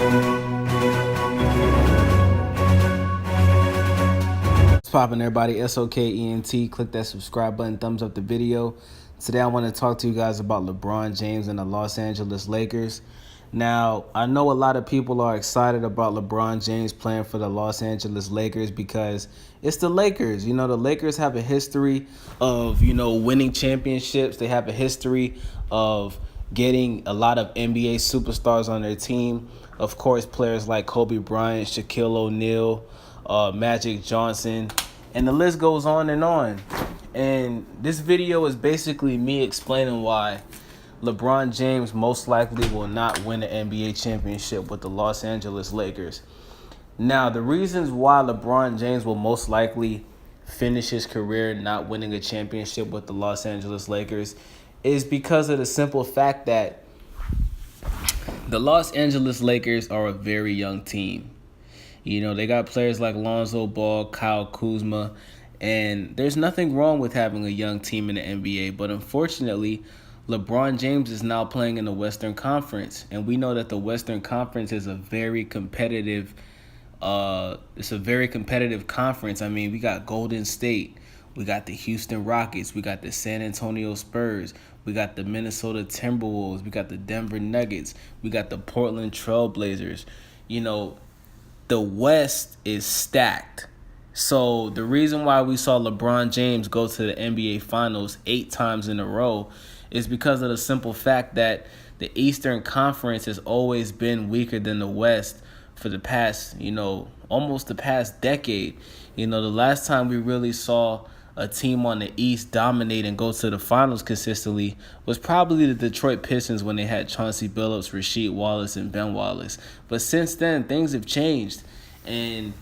What's poppin', everybody? SOKENT. Click that subscribe button, thumbs up the video. Today I want to talk to you guys about LeBron James and the Los Angeles Lakers. Now, I know a lot of people are excited about LeBron James playing for the Los Angeles Lakers because it's the Lakers. You know, the Lakers have a history of, winning championships. They have a history of getting a lot of NBA superstars on their team. Of course, players like Kobe Bryant, Shaquille O'Neal, Magic Johnson, and the list goes on and on. And this video is basically me explaining why LeBron James most likely will not win an NBA championship with the Los Angeles Lakers. Now, the reasons why LeBron James will most likely finish his career not winning a championship with the Los Angeles Lakers is because of the simple fact that the Los Angeles Lakers are a very young team. You know, they got players like Lonzo Ball, Kyle Kuzma, and there's nothing wrong with having a young team in the NBA. But unfortunately, LeBron James is now playing in the Western Conference, and we know that the Western Conference is a very competitive. It's a very competitive conference. I mean, we got Golden State, we got the Houston Rockets, we got the San Antonio Spurs, we got the Minnesota Timberwolves, we got the Denver Nuggets, we got the Portland Trail Blazers. You know, the West is stacked. So the reason why we saw LeBron James go to the NBA Finals 8 times in a row is because of the simple fact that the Eastern Conference has always been weaker than the West for the past, almost the past decade. The last time we really saw a team on the East dominate and go to the finals consistently was probably the Detroit Pistons when they had Chauncey Billups, Rasheed Wallace, and Ben Wallace. But since then, things have changed. And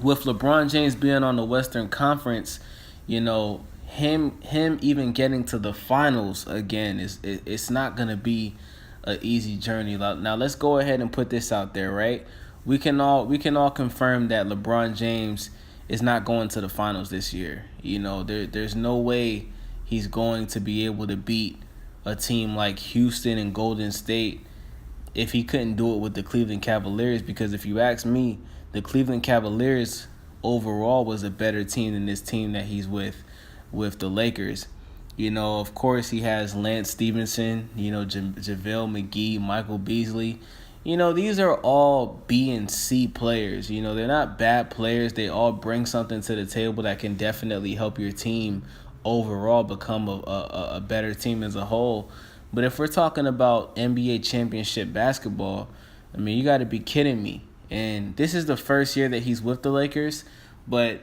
with LeBron James being on the Western Conference, him even getting to the finals again it's not going to be an easy journey. Now let's go ahead and put this out there, right? We can all confirm that LeBron James is not going to the finals this year. There's no way he's going to be able to beat a team like Houston and Golden State if he couldn't do it with the Cleveland Cavaliers, because if you ask me, the Cleveland Cavaliers overall was a better team than this team that he's with the Lakers. Of course, he has Lance Stevenson, JaVale McGee, Michael Beasley. These are all B and C players. They're not bad players. They all bring something to the table that can definitely help your team overall become a better team as a whole. But if we're talking about NBA championship basketball, I mean, you got to be kidding me. And this is the first year that he's with the Lakers, but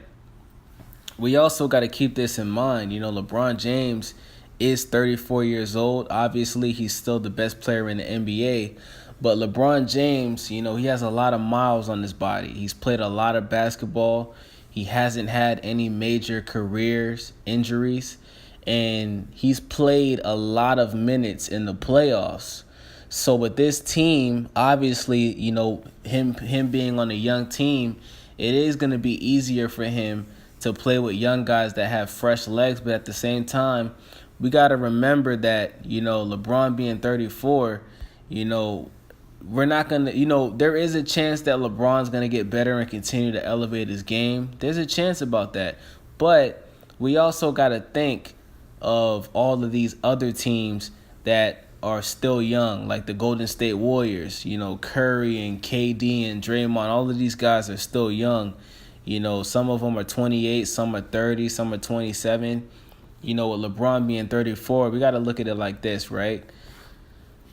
we also got to keep this in mind. LeBron James is 34 years old. Obviously, he's still the best player in the NBA. But LeBron James, he has a lot of miles on his body. He's played a lot of basketball. He hasn't had any major injuries. And he's played a lot of minutes in the playoffs. So with this team, obviously, him being on a young team, it is going to be easier for him to play with young guys that have fresh legs. But at the same time, we got to remember that, LeBron being 34, we're not going to, there is a chance that LeBron's going to get better and continue to elevate his game. There's a chance about that. But we also got to think of all of these other teams that are still young, like the Golden State Warriors. Curry and KD and Draymond, all of these guys are still young. Some of them are 28, some are 30, some are 27. With LeBron being 34, we got to look at it like this, right?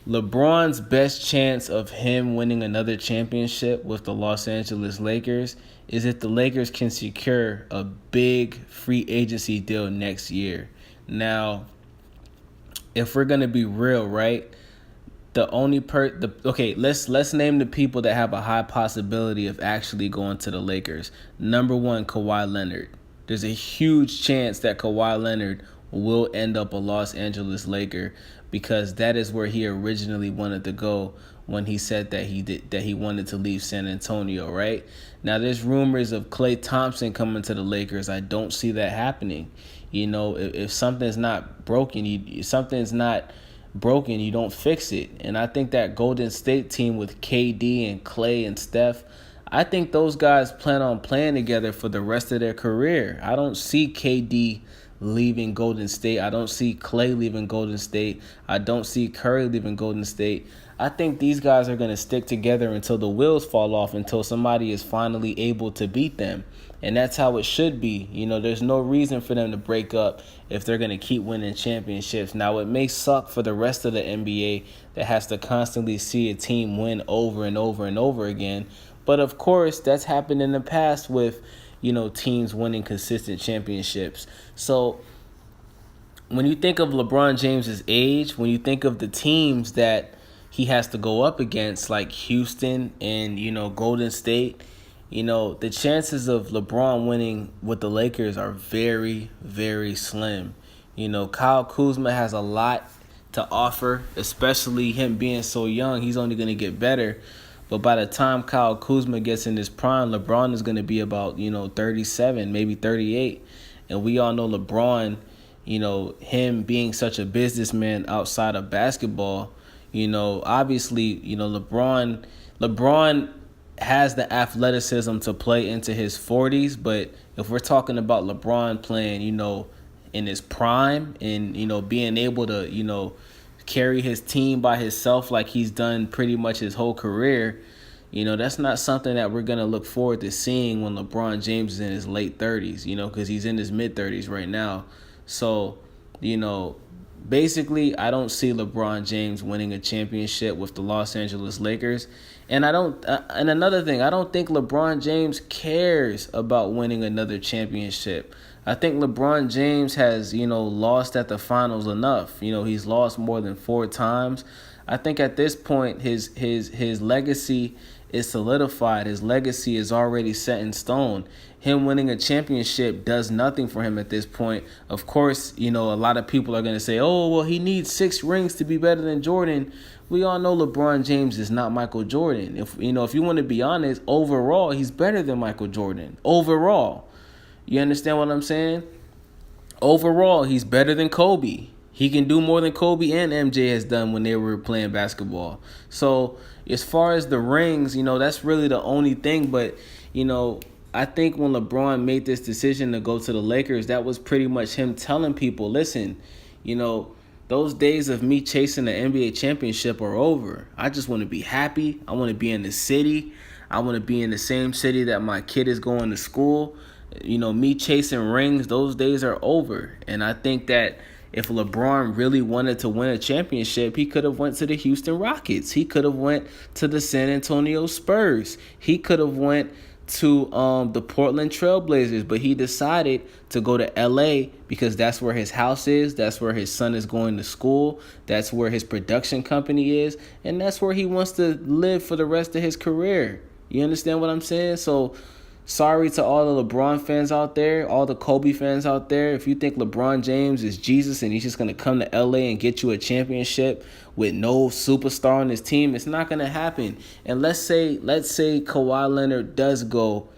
LeBron's best chance of him winning another championship with the Los Angeles Lakers is if the Lakers can secure a big free agency deal next year. Now, if we're going to be real, right? Let's name the people that have a high possibility of actually going to the Lakers. Number 1, Kawhi Leonard. There's a huge chance that Kawhi Leonard will end up a Los Angeles Laker because that is where he originally wanted to go when he said that he wanted to leave San Antonio, right? Now, there's rumors of Klay Thompson coming to the Lakers. I don't see that happening. If something's not broken, something's not broken, you don't fix it. And I think that Golden State team with KD and Clay and Steph, I think those guys plan on playing together for the rest of their career. I don't see KD leaving Golden State. I don't see Clay leaving Golden State. I don't see Curry leaving Golden State. I think these guys are going to stick together until the wheels fall off, until somebody is finally able to beat them. And that's how it should be. You know, there's no reason for them to break up if they're going to keep winning championships. Now, it may suck for the rest of the NBA that has to constantly see a team win over and over and over again. But, of course, that's happened in the past with, you know, teams winning consistent championships. So when you think of LeBron James's age, when you think of the teams that he has to go up against, like Houston and, you know, Golden State, you know, the chances of LeBron winning with the Lakers are very, very slim. You know, Kyle Kuzma has a lot to offer, especially him being so young. He's only going to get better. But by the time Kyle Kuzma gets in his prime, LeBron is going to be about, you know, 37, maybe 38. And we all know LeBron, you know, him being such a businessman outside of basketball, you know, obviously, you know, LeBron has the athleticism to play into his 40s. But if we're talking about LeBron playing, you know, in his prime and, you know, being able to, you know, carry his team by himself like he's done pretty much his whole career, you know, that's not something that we're going to look forward to seeing when LeBron James is in his late 30s, you know, because he's in his mid-30s right now. So, you know, basically, I don't see LeBron James winning a championship with the Los Angeles Lakers. And and another thing, I don't think LeBron James cares about winning another championship. I think LeBron James has, you know, lost at the finals enough. You know, he's lost more than 4 times. I think at this point, his legacy is solidified. His legacy is already set in stone. Him winning a championship does nothing for him at this point. Of course, you know, a lot of people are going to say, oh, well, he needs 6 rings to be better than Jordan. We all know LeBron James is not Michael Jordan. If you want to be honest, overall, he's better than Michael Jordan. Overall. You understand what I'm saying? Overall, he's better than Kobe. He can do more than Kobe and MJ has done when they were playing basketball. So as far as the rings, you know, that's really the only thing. But, you know, I think when LeBron made this decision to go to the Lakers, that was pretty much him telling people, listen, you know, those days of me chasing the NBA championship are over. I just want to be happy. I want to be in the city. I want to be in the same city that my kid is going to school. You know, me chasing rings, those days are over. And I think that if LeBron really wanted to win a championship, he could have went to the Houston Rockets. He could have went to the San Antonio Spurs. He could have went to the Portland Trailblazers, but he decided to go to LA because that's where his house is, that's where his son is going to school, that's where his production company is, and that's where he wants to live for the rest of his career. You understand what I'm saying? So sorry to all the LeBron fans out there, all the Kobe fans out there. If you think LeBron James is Jesus and he's just going to come to LA and get you a championship with no superstar on his team, it's not going to happen. And let's say Kawhi Leonard does go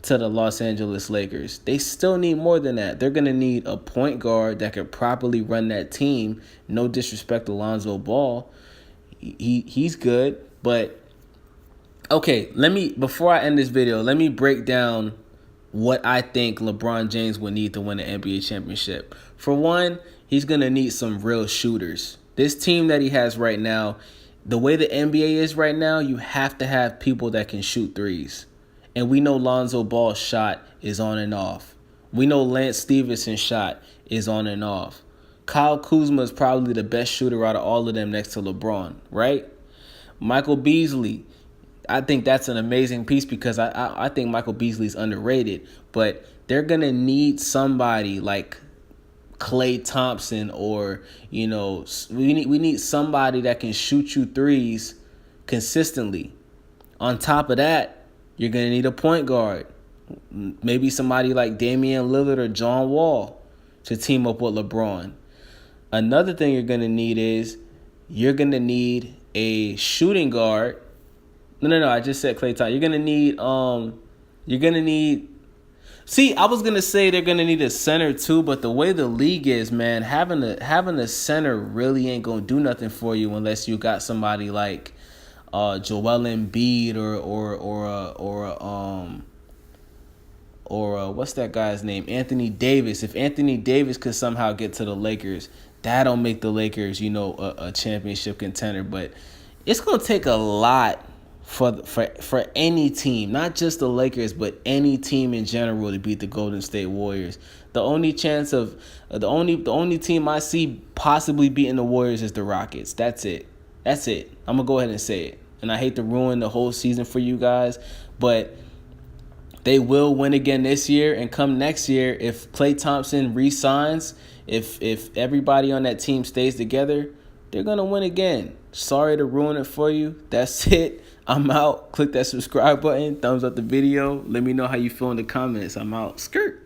to the Los Angeles Lakers. They still need more than that. They're going to need a point guard that could properly run that team. No disrespect to Lonzo Ball. He's good, but okay, before I end this video, let me break down what I think LeBron James would need to win an NBA championship. For one, he's going to need some real shooters. This team that he has right now, the way the NBA is right now, you have to have people that can shoot threes. And we know Lonzo Ball's shot is on and off. We know Lance Stephenson's shot is on and off. Kyle Kuzma is probably the best shooter out of all of them next to LeBron, right? Michael Beasley, I think that's an amazing piece because I think Michael Beasley's underrated. But they're going to need somebody like Klay Thompson or, you know, we need somebody that can shoot you threes consistently. On top of that, you're going to need a point guard. Maybe somebody like Damian Lillard or John Wall to team up with LeBron. Another thing you're going to need is you're going to need a shooting guard. No, I just said Klay Thompson. You're gonna need See, I was gonna say they're gonna need a center too, but the way the league is, man, having a center really ain't gonna do nothing for you unless you got somebody like Joel Embiid or what's that guy's name? Anthony Davis. If Anthony Davis could somehow get to the Lakers, that'll make the Lakers, a championship contender. But it's gonna take a lot for any team, not just the Lakers, but any team in general to beat the Golden State Warriors. The only chance of the only team I see possibly beating the Warriors is the Rockets. That's it. That's it. I'm gonna go ahead and say it. And I hate to ruin the whole season for you guys, but they will win again this year, and come next year, if Klay Thompson re-signs, if everybody on that team stays together, they're going to win again. Sorry to ruin it for you. That's it. I'm out. Click that subscribe button. Thumbs up the video. Let me know how you feel in the comments. I'm out. Skirt.